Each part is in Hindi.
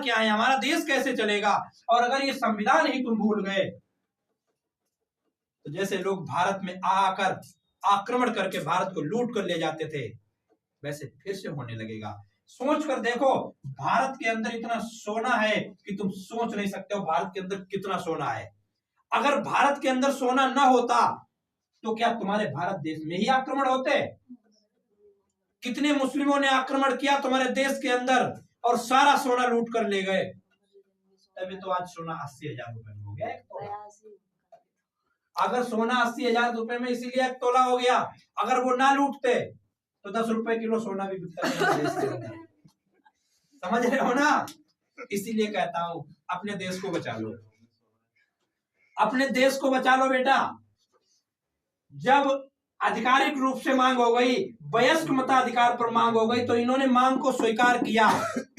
क्या है, हमारा देश कैसे चलेगा। और अगर ये संविधान ही तुम भूल गए तो जैसे लोग भारत में आकर आक्रमण करके भारत को लूट कर ले जाते थे वैसे फिर से होने लगेगा। सोच कर देखो, भारत के अंदर इतना सोना है कि तुम सोच नहीं सकते हो भारत के अंदर कितना सोना है। अगर भारत के अंदर सोना न होता तो क्या तुम्हारे भारत देश में ही आक्रमण होते? कितने मुस्लिमों ने आक्रमण किया तुम्हारे देश के अंदर और सारा सोना लूट कर ले गए। तभी तो आज सोना 80,000 रुपए में हो गया एक तोला। अगर सोना 80,000 रुपए में इसीलिए एक तोला हो गया, अगर वो ना लूटते तो 10 रुपए किलो सोना भी बिकता है। समझ रहे हो ना? इसीलिए कहता हूं अपने देश को बचा लो, अपने देश को बचा लो बेटा। जब आधिकारिक रूप से मांग हो गई, वयस्क मताधिकार पर मांग हो गई तो इन्होंने मांग को स्वीकार किया।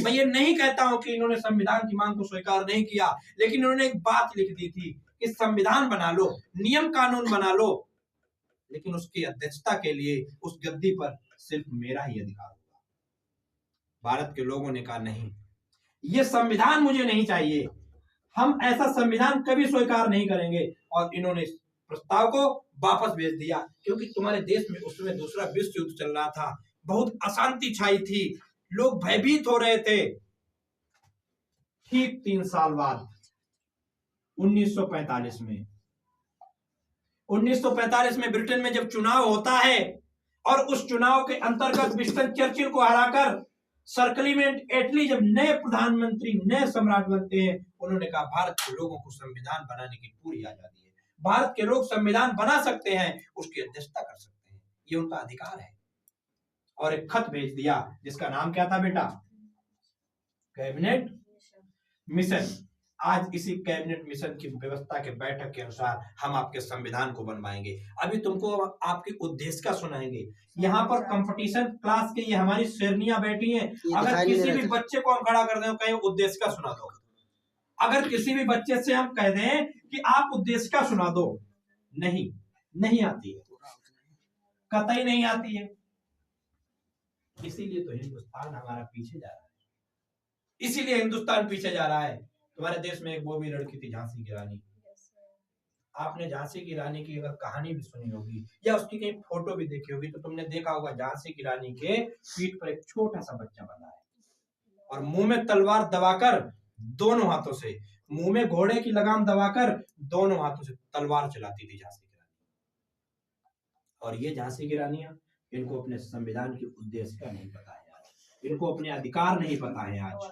मैं ये नहीं कहता हूं कि इन्होंने संविधान की मांग को स्वीकार नहीं किया, लेकिन इन्होंने एक बात लिख दी थी कि संविधान बना लो, नियम कानून बना लो, लेकिन उसकी अध्यक्षता के लिए उस गद्दी पर सिर्फ मेरा ही अधिकार होगा। भारत के लोगों ने कहा नहीं, ये संविधान मुझे नहीं चाहिए, हम ऐसा संविधान कभी स्वीकार नहीं करेंगे। और इन्होंने प्रस्ताव को वापस भेज दिया, क्योंकि तुम्हारे देश में उस समय दूसरा विश्व युद्ध चल रहा था, बहुत अशांति छाई थी, लोग भयभीत हो रहे थे। ठीक 3 साल बाद 1945 में ब्रिटेन में जब चुनाव होता है और उस चुनाव के अंतर्गत विंस्टन चर्चिल को हराकर सर क्लीमेंट एटली जब नए प्रधानमंत्री, नए सम्राट बनते हैं, उन्होंने कहा भारत के लोगों को संविधान बनाने की पूरी आजादी है, भारत के लोग संविधान बना सकते हैं, उसकी अध्यक्षता कर सकते हैं, ये उनका अधिकार है। और एक खत भेज दिया जिसका नाम क्या था बेटा? Cabinet mission. आज इसी कैबिनेट मिशन की व्यवस्था के बैठक के अनुसार हम आपके संविधान को बनवाएंगे। अभी तुमको आपकी उद्देशिका सुनाएंगे। यहाँ पर कंपटीशन क्लास के ये हमारी शेरनियां बैठी हैं। अगर किसी भी बच्चे को हम खड़ा कर दें, कहीं उद्देशिका सुना दो, अगर किसी भी बच्चे से हम कह दें कि आप उद्देशिका सुना दो, नहीं आती है, कतई नहीं आती है। इसीलिए तो हिंदुस्तान हमारा पीछे जा रहा है, इसीलिए हिंदुस्तान पीछे जा रहा है। तुम्हारे देश में एक वो भी लड़की थी, झांसी की रानी। आपने झांसी की रानी की अगर कहानी भी सुनी होगी या उसकी कहीं फोटो भी देखी होगी तो तुमने देखा होगा झांसी की रानी के पीठ पर एक छोटा सा बच्चा बंधा है और मुंह में तलवार दबाकर दोनों हाथों से, मुंह में घोड़े की लगाम दबाकर दोनों हाथों से तलवार चलाती थी झांसी की रानी। और ये झांसी की रानियां, इनको अपने संविधान की उद्देशिका नहीं पता है आज, इनको अपने अधिकार नहीं पता है आज।